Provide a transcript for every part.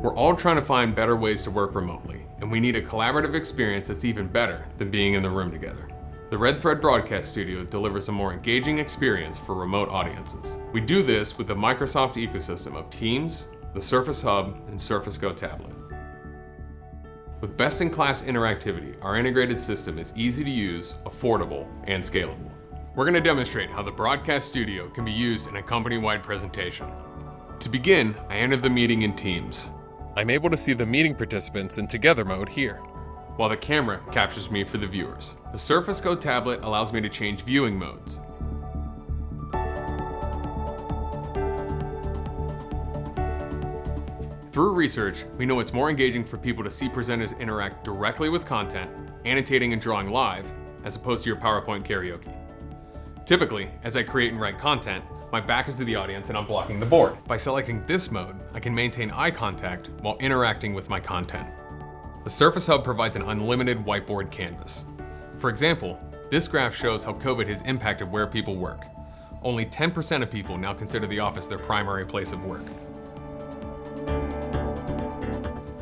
We're all trying to find better ways to work remotely, and we need a collaborative experience that's even better than being in the room together. The Red Thread Broadcast Studio delivers a more engaging experience for remote audiences. We do this with the Microsoft ecosystem of Teams, the Surface Hub, and Surface Go tablet. With best-in-class interactivity, our integrated system is easy to use, affordable, and scalable. We're going to demonstrate how the Broadcast Studio can be used in a company-wide presentation. To begin, I enter the meeting in Teams. I'm able to see the meeting participants in Together mode here, while the camera captures me for the viewers. The Surface Go tablet allows me to change viewing modes. Through research, we know it's more engaging for people to see presenters interact directly with content, annotating and drawing live, as opposed to your PowerPoint karaoke. Typically, as I create and write content, my back is to the audience and I'm blocking the board. By selecting this mode, I can maintain eye contact while interacting with my content. The Surface Hub provides an unlimited whiteboard canvas. For example, this graph shows how COVID has impacted where people work. Only 10% of people now consider the office their primary place of work.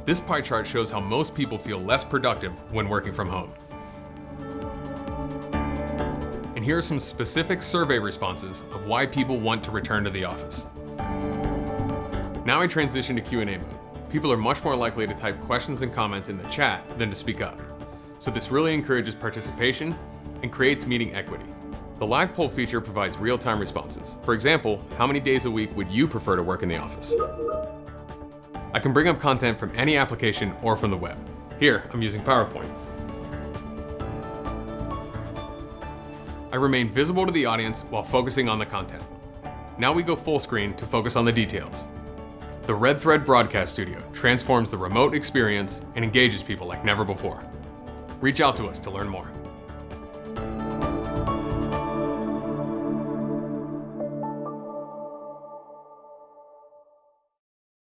This pie chart shows how most people feel less productive when working from home. And here are some specific survey responses of why people want to return to the office. Now I transition to Q&A mode. People are much more likely to type questions and comments in the chat than to speak up. So this really encourages participation and creates meeting equity. The live poll feature provides real-time responses. For example, how many days a week would you prefer to work in the office? I can bring up content from any application or from the web. Here, I'm using PowerPoint. I remain visible to the audience while focusing on the content. Now we go full screen to focus on the details. The Red Thread Broadcast Studio transforms the remote experience and engages people like never before. Reach out to us to learn more.